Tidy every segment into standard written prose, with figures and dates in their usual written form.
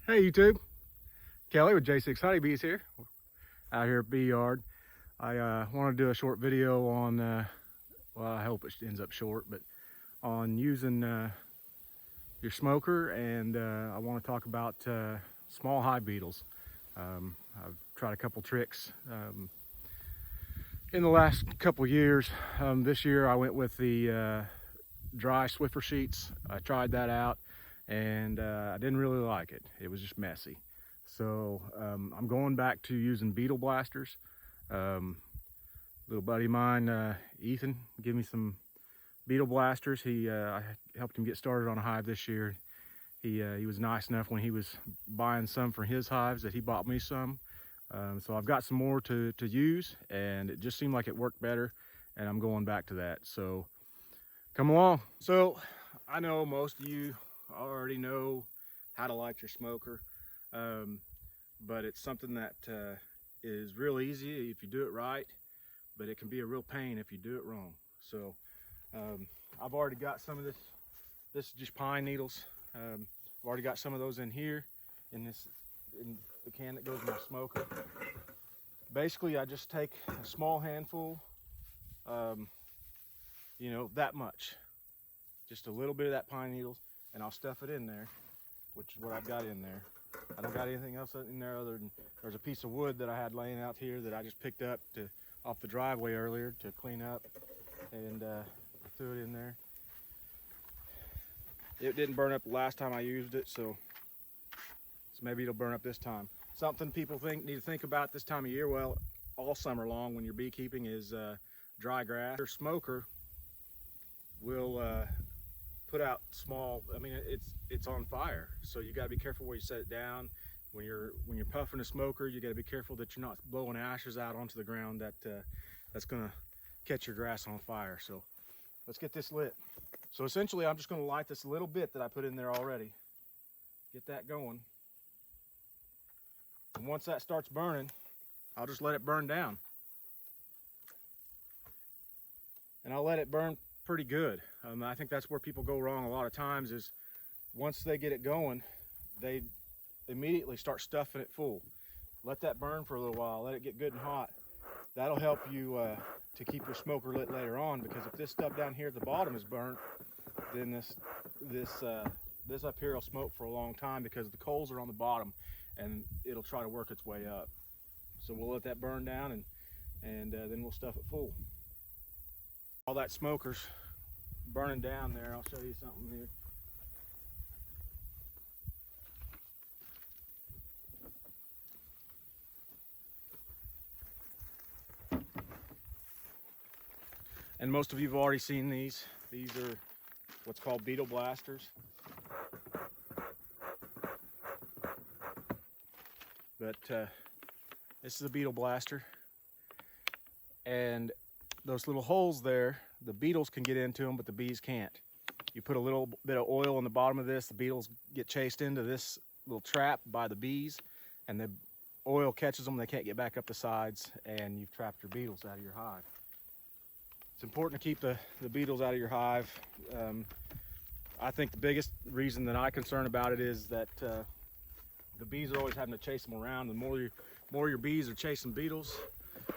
Hey YouTube, Kelly with J6 Honeybees here, out here at Bee Yard. I want to do a short video on, well, I hope it ends up short, but on using your smoker, and I want to talk about small hive beetles. I've tried a couple tricks in the last couple years. This year I went with the dry Swiffer sheets. I tried that out, and I didn't really like it. It was just messy. So I'm going back to using beetle blasters. Little buddy of mine, Ethan, gave me some beetle blasters. I helped him get started on a hive this year. He was nice enough when he was buying some for his hives that he bought me some. So I've got some more to use, and it just seemed like it worked better, and I'm going back to that. So come along. So I know most of you already know how to light your smoker, but it's something that is real easy if you do it right, but it can be a real pain if you do it wrong. So I've already got some of this. This is just pine needles. I've already got some of those in here in the can that goes in my smoker. Basically, I just take a small handful, you know, that much, just a little bit of that pine needles, and I'll stuff it in there, which is what I've got in there. I don't got anything else in there other than there's a piece of wood that I had laying out here that I just picked up off the driveway earlier to clean up, and threw it in there. It didn't burn up the last time I used it, so maybe it'll burn up this time. Something people need to think about this time of year, well, all summer long when you're beekeeping, is dry grass. Your smoker will put out small, I mean, it's on fire, so you got to be careful where you set it down. When you're puffing a smoker, you got to be careful that you're not blowing ashes out onto the ground that's going to catch your grass on fire. So let's get this lit. So essentially, I'm just going to light this little bit that I put in there already. Get that going. And once that starts burning, I'll just let it burn down. And I'll let it burn pretty good. I think that's where people go wrong a lot of times, is once they get it going, they immediately start stuffing it full. Let that burn for a little while, let it get good and hot. That'll help you to keep your smoker lit later on, because if this stuff down here at the bottom is burnt, then this up here will smoke for a long time, because the coals are on the bottom and it'll try to work its way up. So we'll let that burn down, and then we'll stuff it full. All that smoker's burning down there. I'll show you something here. And most of you have already seen these. These are what's called beetle blasters. But this is a beetle blaster. And those little holes there, the beetles can get into them, but the bees can't. You put a little bit of oil on the bottom of this, the beetles get chased into this little trap by the bees, and the oil catches them, they can't get back up the sides, and you've trapped your beetles out of your hive. It's important to keep the beetles out of your hive. I think the biggest reason that I'm concerned about it is that the bees are always having to chase them around. The more your bees are chasing beetles,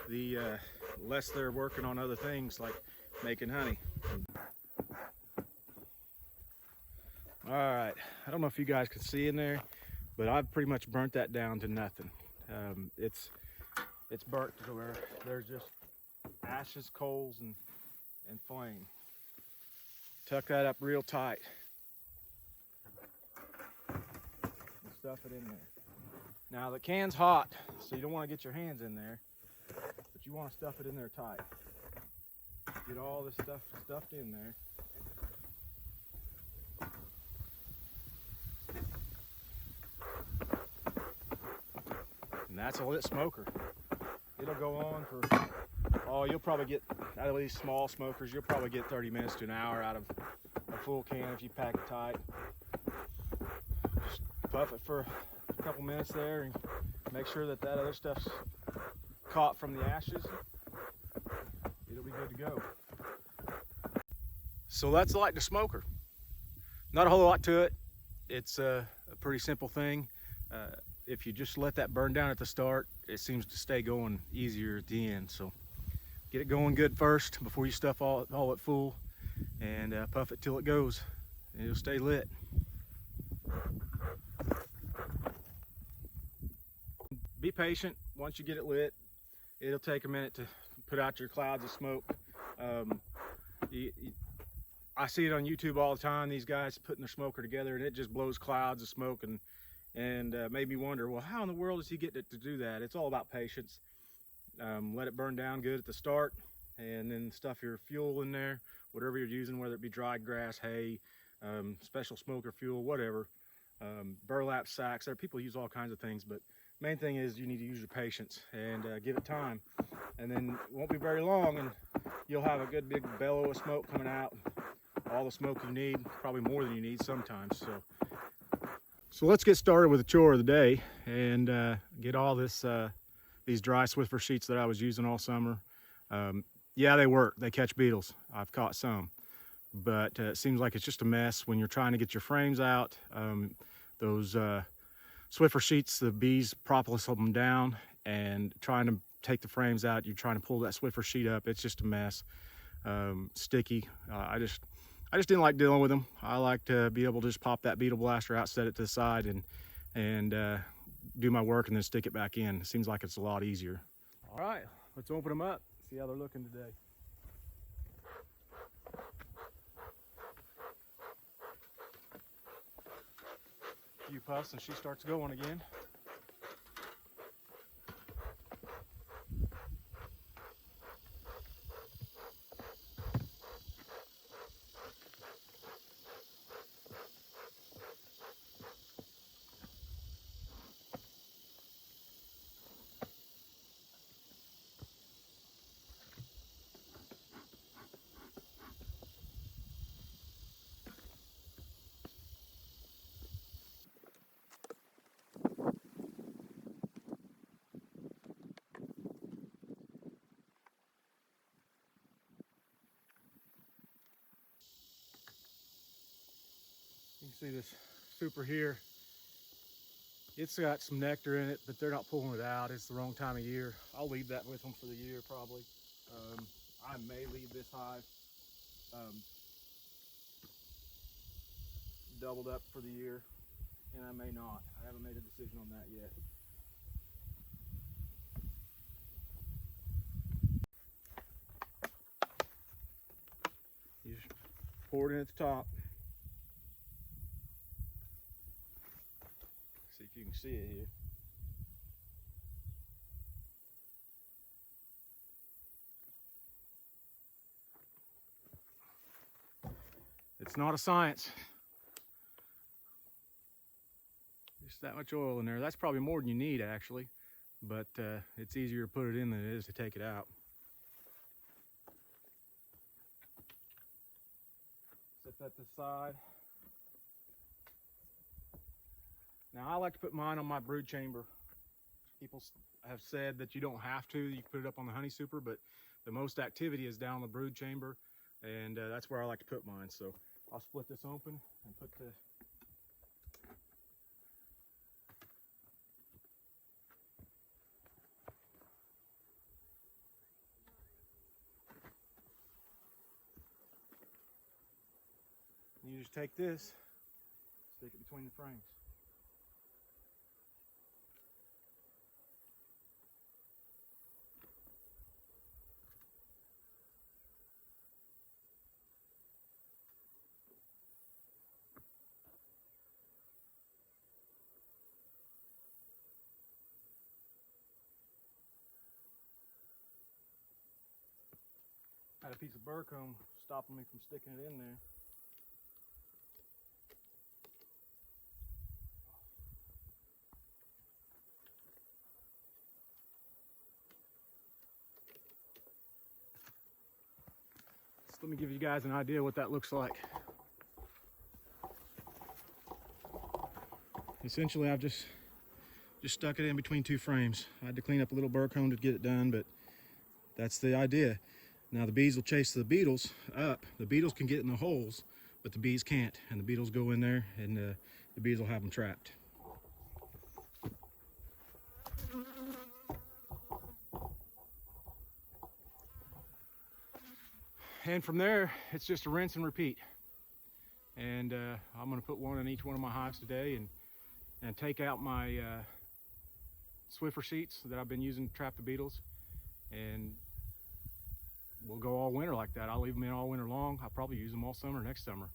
the less they're working on other things like making honey. All right, I don't know if you guys can see in there, but I've pretty much burnt that down to nothing. It's burnt to where there's just ashes, coals, and flame. Tuck that up real tight and stuff it in there. Now the can's hot, so you don't want to get your hands in there, but you want to stuff it in there tight. Get all this stuff stuffed in there. And that's a lit smoker. It'll go on for, oh, you'll probably get, out of these small smokers, you'll probably get 30 minutes to an hour out of a full can if you pack it tight. Just puff it for a couple minutes there and make sure that other stuff's caught from the ashes. It'll be good to go. So that's lighting a smoker. Not a whole lot to it. It's a pretty simple thing. If you just let that burn down at the start, it seems to stay going easier at the end. So get it going good first before you stuff all at full, and puff it till it goes, and it'll stay lit. Be patient. Once you get it lit, it'll take a minute to put out your clouds of smoke. I see it on YouTube all the time, these guys putting their smoker together and it just blows clouds of smoke, and made me wonder, well, how in the world does he get it to do that? It's all about patience. Let it burn down good at the start, and then stuff your fuel in there, whatever you're using, whether it be dried grass, hay, special smoker fuel, whatever, burlap sacks. There, people use all kinds of things, but main thing is you need to use your patience and give it time, and then it won't be very long and you'll have a good big bellow of smoke coming out, all the smoke you need, probably more than you need sometimes. So let's get started with the chore of the day and get all this these dry Swiffer sheets that I was using all summer. Yeah, they work, they catch beetles. I've caught some, but it seems like it's just a mess when you're trying to get your frames out. Those Swiffer sheets, the bees propolis them down, and trying to take the frames out, you're trying to pull that Swiffer sheet up. It's just a mess, sticky. I just didn't like dealing with them. I like to be able to just pop that Beetle blaster out, set it to the side, and do my work, and then stick it back in. It seems like it's a lot easier. All right, let's open them up, see how they're looking today. A few puffs and she starts going again. You can see this super here. It's got some nectar in it, but they're not pulling it out. It's the wrong time of year. I'll leave that with them for the year probably. I may leave this hive doubled up for the year, and I may not. I haven't made a decision on that yet. You just pour it in at the top. See if you can see it here. It's not a science. Just that much oil in there. That's probably more than you need actually, but it's easier to put it in than it is to take it out. Set that to the side. Now I like to put mine on my brood chamber. People have said that you don't have to. You can put it up on the honey super, but the most activity is down in the brood chamber, and that's where I like to put mine. So I'll split this open and put the you just take this, stick it between the frames. I had a piece of burr comb stopping me from sticking it in there. So let me give you guys an idea what that looks like. Essentially, I've just stuck it in between two frames. I had to clean up a little burr comb to get it done, but that's the idea. Now the bees will chase the beetles up. The beetles can get in the holes, but the bees can't, and the beetles go in there, and the bees will have them trapped. And from there, it's just a rinse and repeat. And I'm gonna put one in each one of my hives today and take out my Swiffer sheets that I've been using to trap the beetles. And we'll go all winter like that. I'll leave them in all winter long. I'll probably use them all summer next summer.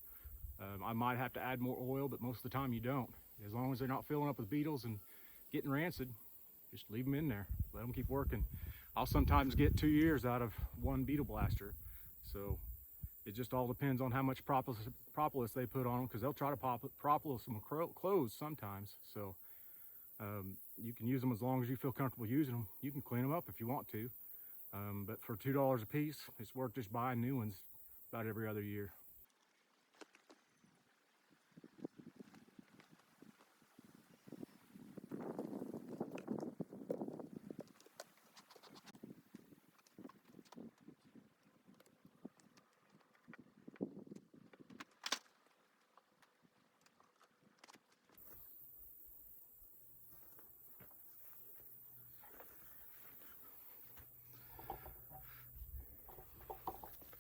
I might have to add more oil, but most of the time you don't. As long as they're not filling up with beetles and getting rancid, just leave them in there. Let them keep working. I'll sometimes get 2 years out of one beetle blaster. So it just all depends on how much propolis they put on them, because they'll try to propolis them clothes sometimes. So you can use them as long as you feel comfortable using them. You can clean them up if you want to. But for $2 a piece, it's worth just buying new ones about every other year.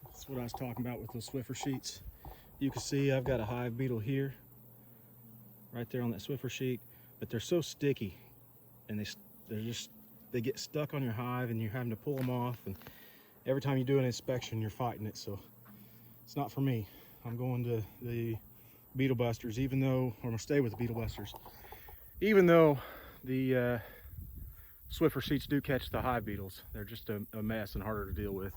That's what I was talking about with those Swiffer sheets. You can see I've got a hive beetle here, right there on that Swiffer sheet, but they're so sticky, and they get stuck on your hive, and you're having to pull them off, and every time you do an inspection, you're fighting it. So it's not for me. I'm going to the Beetle Busters, I'm gonna stay with the Beetle Busters, even though the Swiffer sheets do catch the hive beetles. They're just a mess and harder to deal with.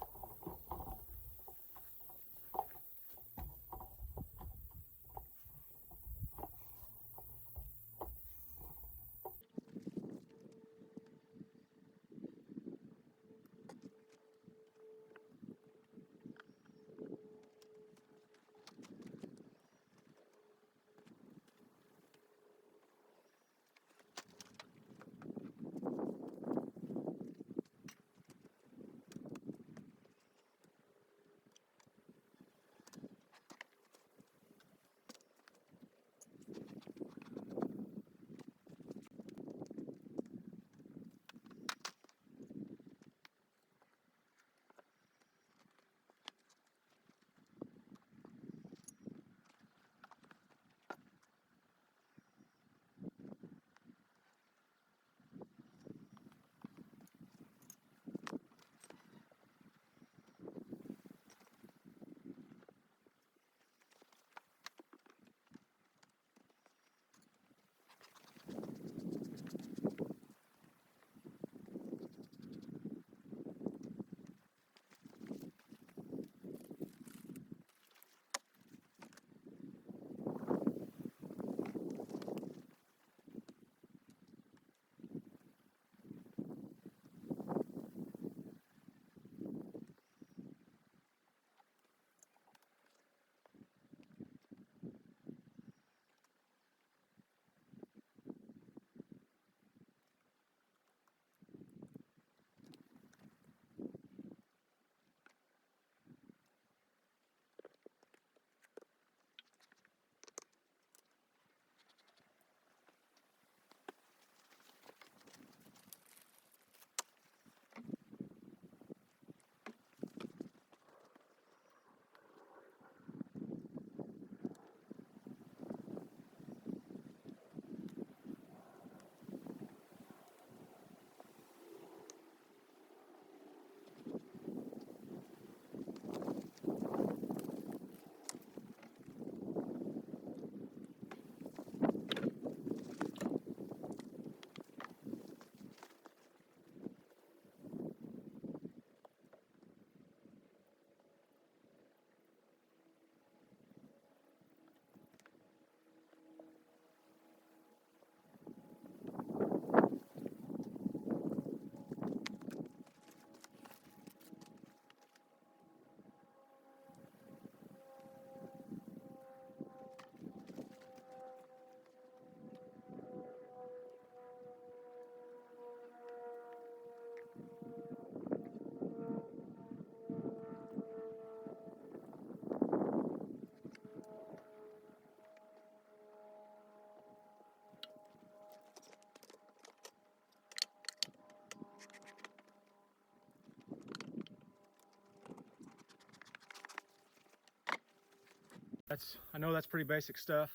I know that's pretty basic stuff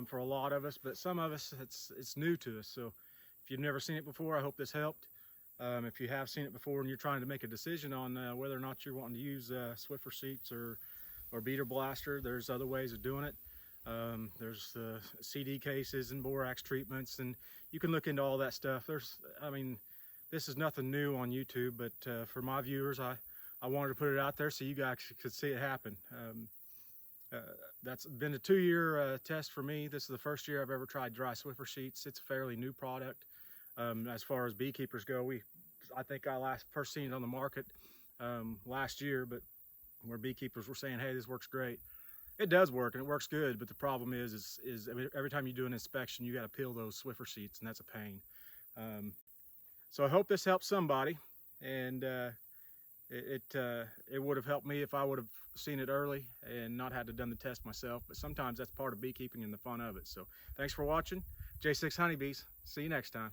for a lot of us, but some of us it's new to us. So if you've never seen it before, I hope this helped. If you have seen it before and you're trying to make a decision on whether or not you're wanting to use Swiffer seats or Beetle blaster, there's other ways of doing it. There's CD cases and borax treatments, and you can look into all that stuff. I mean, this is nothing new on YouTube, but for my viewers, I wanted to put it out there so you guys could see it happen. That's been a 2-year test for me. This is the first year I've ever tried dry Swiffer sheets. It's a fairly new product. As far as beekeepers go, I think I first seen it on the market last year, but where beekeepers were saying, hey, this works great. It does work and it works good, but the problem is every time you do an inspection, you got to peel those Swiffer sheets, and that's a pain. So I hope this helps somebody, and it would have helped me if I would have seen it early and not had to done the test myself. But sometimes that's part of beekeeping and the fun of it. So thanks for watching. J6 Honeybees. See you next time.